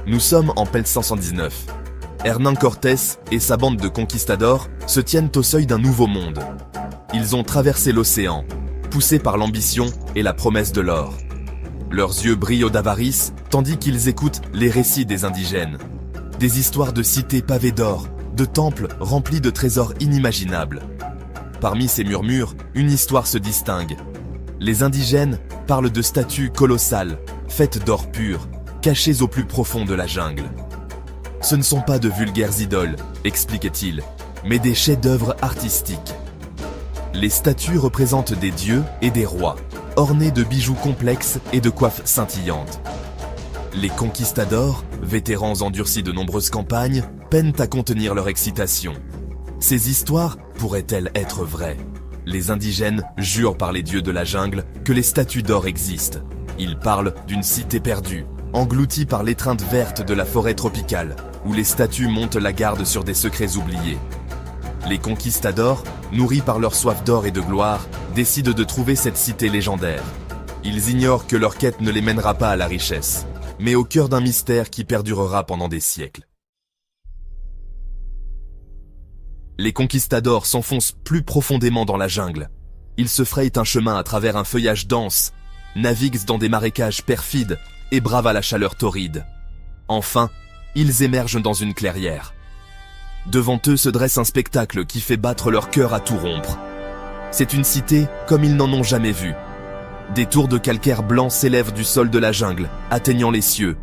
Nous sommes en 1519. Hernán Cortés et sa bande de conquistadors se tiennent au seuil d'un nouveau monde. Ils ont traversé l'océan, poussés par l'ambition et la promesse de l'or. Leurs yeux brillent d'avarice, tandis qu'ils écoutent les récits des indigènes. Des histoires de cités pavées d'or, de temples remplis de trésors inimaginables. Parmi ces murmures, une histoire se distingue. Les indigènes parlent de statues colossales, faites d'or pur, cachées au plus profond de la jungle. Ce ne sont pas de vulgaires idoles, expliquait-il, mais des chefs-d'œuvre artistiques. Les statues représentent des dieux et des rois, ornés de bijoux complexes et de coiffes scintillantes. Les conquistadors, vétérans endurcis de nombreuses campagnes, peinent à contenir leur excitation. Ces histoires pourraient-elles être vraies? Les indigènes jurent par les dieux de la jungle que les statues d'or existent. Ils parlent d'une cité perdue, engloutie par l'étreinte verte de la forêt tropicale, où les statues montent la garde sur des secrets oubliés. Les conquistadors, nourris par leur soif d'or et de gloire, décident de trouver cette cité légendaire. Ils ignorent que leur quête ne les mènera pas à la richesse, mais au cœur d'un mystère qui perdurera pendant des siècles. Les conquistadors s'enfoncent plus profondément dans la jungle. Ils se frayent un chemin à travers un feuillage dense, naviguent dans des marécages perfides et bravent la chaleur torride. Enfin, ils émergent dans une clairière. Devant eux se dresse un spectacle qui fait battre leur cœur à tout rompre. C'est une cité comme ils n'en ont jamais vu. Des tours de calcaire blanc s'élèvent du sol de la jungle, atteignant les cieux.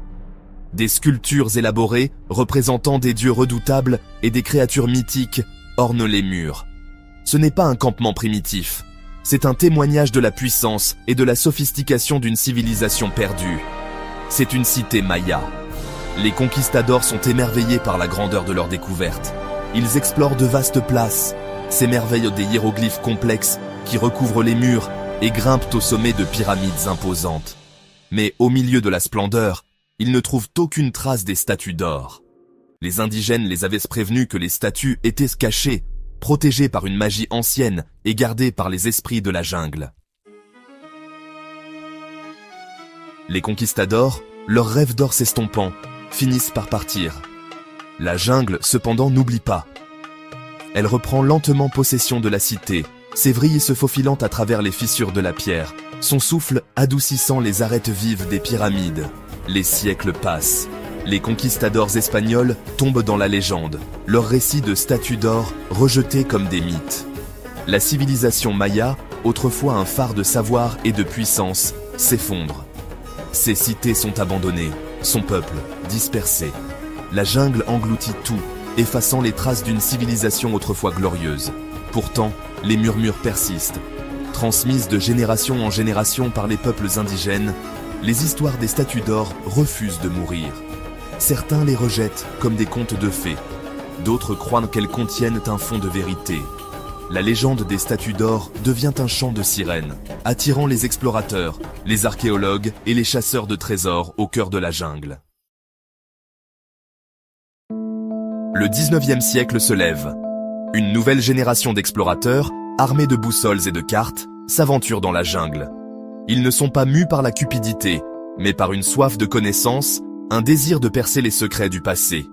Des sculptures élaborées, représentant des dieux redoutables et des créatures mythiques, ornent les murs. Ce n'est pas un campement primitif. C'est un témoignage de la puissance et de la sophistication d'une civilisation perdue. C'est une cité maya. Les conquistadors sont émerveillés par la grandeur de leur découverte. Ils explorent de vastes places, s'émerveillent des hiéroglyphes complexes qui recouvrent les murs et grimpent au sommet de pyramides imposantes. Mais au milieu de la splendeur, ils ne trouvent aucune trace des statues d'or. Les indigènes les avaient prévenus que les statues étaient cachées, protégées par une magie ancienne et gardées par les esprits de la jungle. Les conquistadors, leurs rêves d'or s'estompant, finissent par partir. La jungle, cependant, n'oublie pas. Elle reprend lentement possession de la cité, ses vrilles se faufilant à travers les fissures de la pierre, son souffle adoucissant les arêtes vives des pyramides. Les siècles passent. Les conquistadors espagnols tombent dans la légende, leurs récits de statues d'or rejetés comme des mythes. La civilisation maya, autrefois un phare de savoir et de puissance, s'effondre. Ces cités sont abandonnées, son peuple dispersé. La jungle engloutit tout, effaçant les traces d'une civilisation autrefois glorieuse. Pourtant, les murmures persistent. Transmises de génération en génération par les peuples indigènes, les histoires des statues d'or refusent de mourir. Certains les rejettent comme des contes de fées. D'autres croient qu'elles contiennent un fond de vérité. La légende des statues d'or devient un chant de sirènes, attirant les explorateurs, les archéologues et les chasseurs de trésors au cœur de la jungle. Le 19e siècle se lève. Une nouvelle génération d'explorateurs, armés de boussoles et de cartes, s'aventure dans la jungle. Ils ne sont pas mus par la cupidité, mais par une soif de connaissance, un désir de percer les secrets du passé.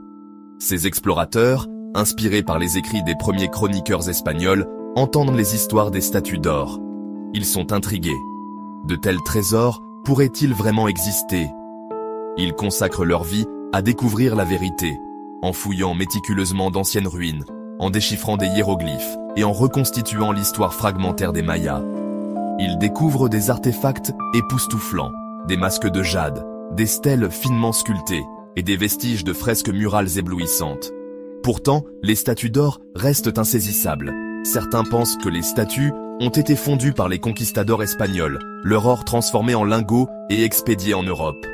Ces explorateurs, inspirés par les écrits des premiers chroniqueurs espagnols, entendent les histoires des statues d'or. Ils sont intrigués. De tels trésors pourraient-ils vraiment exister? Ils consacrent leur vie à découvrir la vérité, en fouillant méticuleusement d'anciennes ruines, en déchiffrant des hiéroglyphes et en reconstituant l'histoire fragmentaire des Mayas. Ils découvrent des artefacts époustouflants, des masques de jade, des stèles finement sculptées et des vestiges de fresques murales éblouissantes. Pourtant, les statues d'or restent insaisissables. Certains pensent que les statues ont été fondues par les conquistadors espagnols, leur or transformé en lingots et expédié en Europe.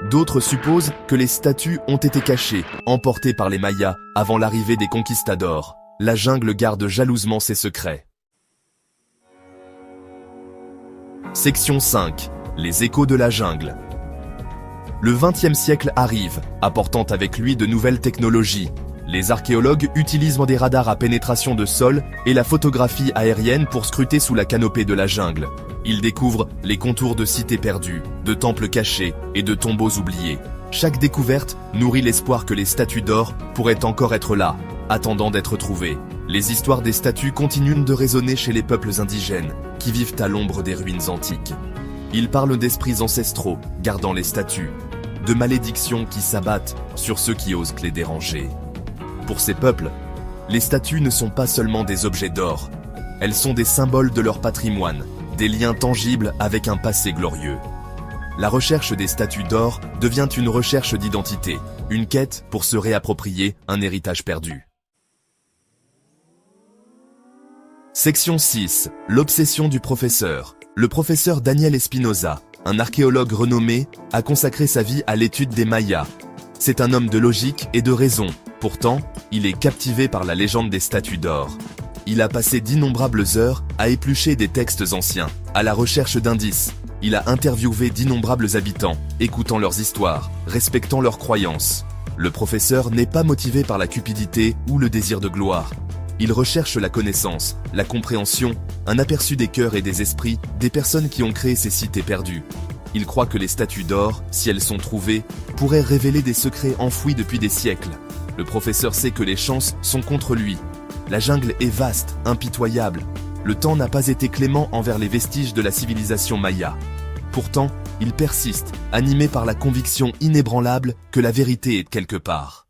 D'autres supposent que les statues ont été cachées, emportées par les Mayas avant l'arrivée des conquistadors. La jungle garde jalousement ses secrets. Section 5. Les échos de la jungle. Le XXe siècle arrive, apportant avec lui de nouvelles technologies. Les archéologues utilisent des radars à pénétration de sol et la photographie aérienne pour scruter sous la canopée de la jungle. Ils découvrent les contours de cités perdues, de temples cachés et de tombeaux oubliés. Chaque découverte nourrit l'espoir que les statues d'or pourraient encore être là, attendant d'être trouvées. Les histoires des statues continuent de résonner chez les peuples indigènes, qui vivent à l'ombre des ruines antiques. Ils parlent d'esprits ancestraux, gardant les statues, de malédictions qui s'abattent sur ceux qui osent les déranger. Pour ces peuples, les statues ne sont pas seulement des objets d'or, elles sont des symboles de leur patrimoine, des liens tangibles avec un passé glorieux. La recherche des statues d'or devient une recherche d'identité, une quête pour se réapproprier un héritage perdu. Section 6. L'obsession du professeur. Le professeur Daniel Espinosa, un archéologue renommé, a consacré sa vie à l'étude des Mayas. C'est un homme de logique et de raison. Pourtant, il est captivé par la légende des statues d'or. Il a passé d'innombrables heures à éplucher des textes anciens, à la recherche d'indices. Il a interviewé d'innombrables habitants, écoutant leurs histoires, respectant leurs croyances. Le professeur n'est pas motivé par la cupidité ou le désir de gloire. Il recherche la connaissance, la compréhension, un aperçu des cœurs et des esprits des personnes qui ont créé ces cités perdues. Il croit que les statues d'or, si elles sont trouvées, pourraient révéler des secrets enfouis depuis des siècles. Le professeur sait que les chances sont contre lui. La jungle est vaste, impitoyable. Le temps n'a pas été clément envers les vestiges de la civilisation maya. Pourtant, il persiste, animé par la conviction inébranlable que la vérité est quelque part.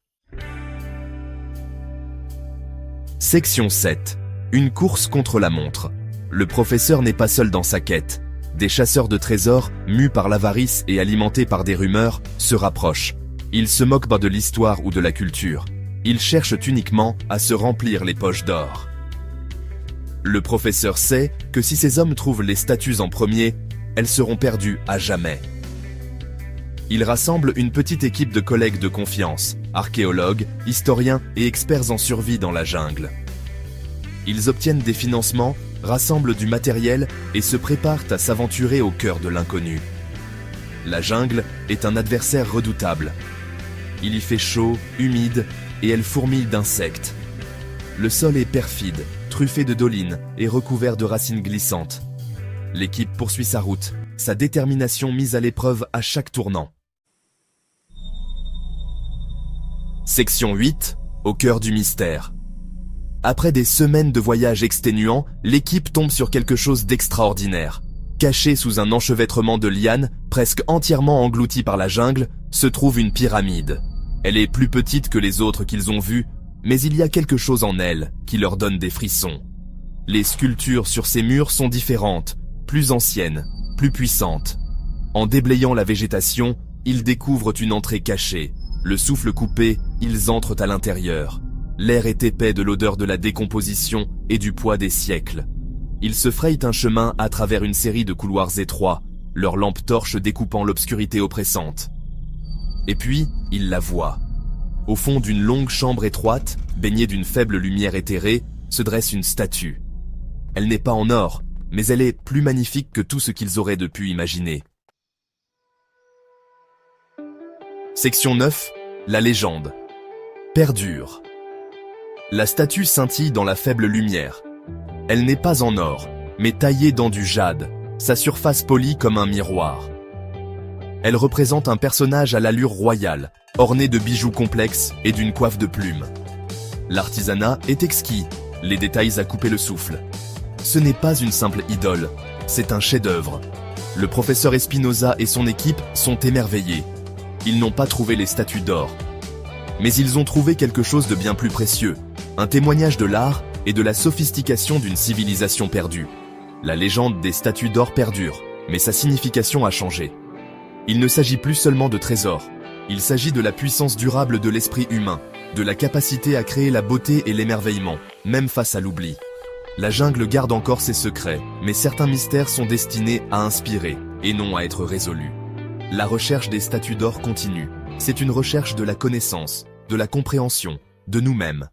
Section 7. Une course contre la montre. Le professeur n'est pas seul dans sa quête. Des chasseurs de trésors, mus par l'avarice et alimentés par des rumeurs, se rapprochent. Ils se moquent de l'histoire ou de la culture. Ils cherchent uniquement à se remplir les poches d'or. Le professeur sait que si ces hommes trouvent les statues en premier, elles seront perdues à jamais. Il rassemble une petite équipe de collègues de confiance, archéologues, historiens et experts en survie dans la jungle. Ils obtiennent des financements, rassemblent du matériel et se préparent à s'aventurer au cœur de l'inconnu. La jungle est un adversaire redoutable. Il y fait chaud, humide et elle fourmille d'insectes. Le sol est perfide, truffé de dolines et recouvert de racines glissantes. L'équipe poursuit sa route, sa détermination mise à l'épreuve à chaque tournant. Section 8. Au cœur du mystère. Après des semaines de voyages exténuants, l'équipe tombe sur quelque chose d'extraordinaire. Caché sous un enchevêtrement de lianes, presque entièrement englouti par la jungle, se trouve une pyramide. Elle est plus petite que les autres qu'ils ont vues, mais il y a quelque chose en elle qui leur donne des frissons. Les sculptures sur ces murs sont différentes, plus anciennes, plus puissantes. En déblayant la végétation, ils découvrent une entrée cachée. Le souffle coupé, ils entrent à l'intérieur. L'air est épais de l'odeur de la décomposition et du poids des siècles. Ils se frayent un chemin à travers une série de couloirs étroits, leurs lampes torches découpant l'obscurité oppressante. Et puis, ils la voient. Au fond d'une longue chambre étroite, baignée d'une faible lumière éthérée, se dresse une statue. Elle n'est pas en or, mais elle est plus magnifique que tout ce qu'ils auraient pu imaginer. Section 9. La légende. Perdure. La statue scintille dans la faible lumière. Elle n'est pas en or, mais taillée dans du jade, sa surface polie comme un miroir. Elle représente un personnage à l'allure royale, orné de bijoux complexes et d'une coiffe de plumes. L'artisanat est exquis, les détails à couper le souffle. Ce n'est pas une simple idole, c'est un chef-d'œuvre. Le professeur Espinosa et son équipe sont émerveillés. Ils n'ont pas trouvé les statues d'or. Mais ils ont trouvé quelque chose de bien plus précieux, un témoignage de l'art et de la sophistication d'une civilisation perdue. La légende des statues d'or perdure, mais sa signification a changé. Il ne s'agit plus seulement de trésors, il s'agit de la puissance durable de l'esprit humain, de la capacité à créer la beauté et l'émerveillement, même face à l'oubli. La jungle garde encore ses secrets, mais certains mystères sont destinés à inspirer, et non à être résolus. La recherche des statues d'or continue. C'est une recherche de la connaissance, de la compréhension, de nous-mêmes.